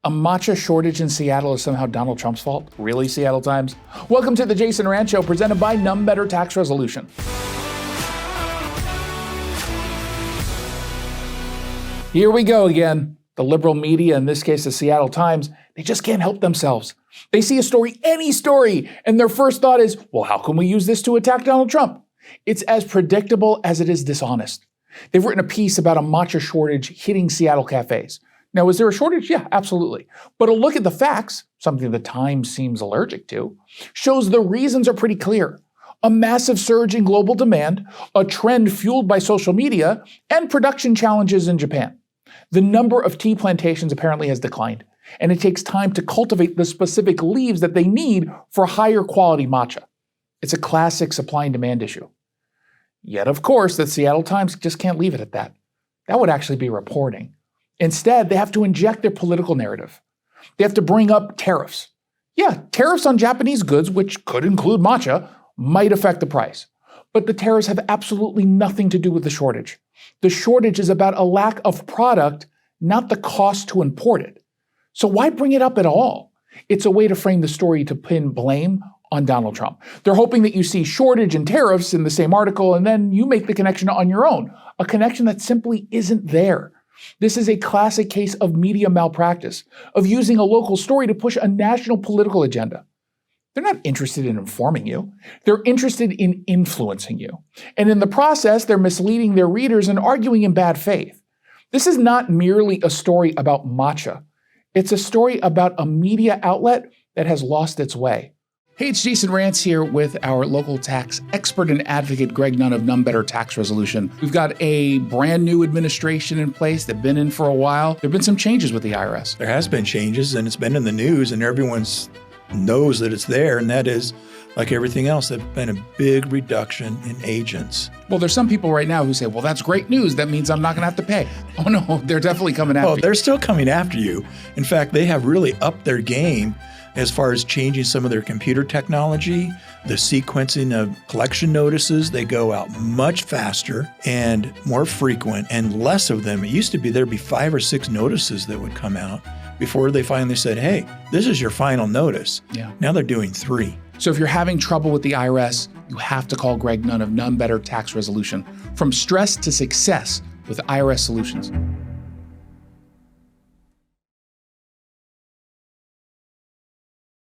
A matcha shortage in Seattle is somehow Donald Trump's fault? Really, Seattle Times? Welcome to the Jason Rantz Show, presented by None Better Tax Resolution. Here we go again. The liberal media, in this case the Seattle Times, they just can't help themselves. They see a story, any story, and their first thought is, well, how can we use this to attack Donald Trump? It's as predictable as it is dishonest. They've written a piece about a matcha shortage hitting Seattle cafes. Now, is there a shortage? Yeah, absolutely. But a look at the facts, something the Times seems allergic to, shows the reasons are pretty clear. A massive surge in global demand, a trend fueled by social media, and production challenges in Japan. The number of tea plantations apparently has declined, and it takes time to cultivate the specific leaves that they need for higher quality matcha. It's a classic supply and demand issue. Yet, of course, the Seattle Times just can't leave it at that. That would actually be reporting. Instead, they have to inject their political narrative. They have to bring up tariffs. Yeah, tariffs on Japanese goods, which could include matcha, might affect the price. But the tariffs have absolutely nothing to do with the shortage. The shortage is about a lack of product, not the cost to import it. So why bring it up at all? It's a way to frame the story to pin blame on Donald Trump. They're hoping that you see shortage and tariffs in the same article, and then you make the connection on your own, a connection that simply isn't there. This is a classic case of media malpractice, of using a local story to push a national political agenda. They're not interested in informing you. They're interested in influencing you. And in the process, they're misleading their readers and arguing in bad faith. This is not merely a story about matcha. It's a story about a media outlet that has lost its way. Hey, it's Jason Rantz here with our local tax expert and advocate, Greg Nunn of None Better Tax Resolution. We've got a brand new administration in place. They've been in for a while. There have been some changes with the IRS. There has been changes, and it's been in the news, and everyone knows that it's there, and that is, like everything else, there's been a big reduction in agents. Well, there's some people right now who say, well, that's great news. That means I'm not going to have to pay. Oh, no, they're definitely coming after you. Well, they're still coming after you. In fact, they have really upped their game as far as changing some of their computer technology, the sequencing of collection notices. They go out much faster and more frequent and less of them. It used to be there'd be 5 or 6 notices that would come out before they finally said, hey, this is your final notice. Yeah. Now they're doing 3. So if you're having trouble with the IRS, you have to call Greg Nunn of None Better Tax Resolution. From stress to success with IRS Solutions.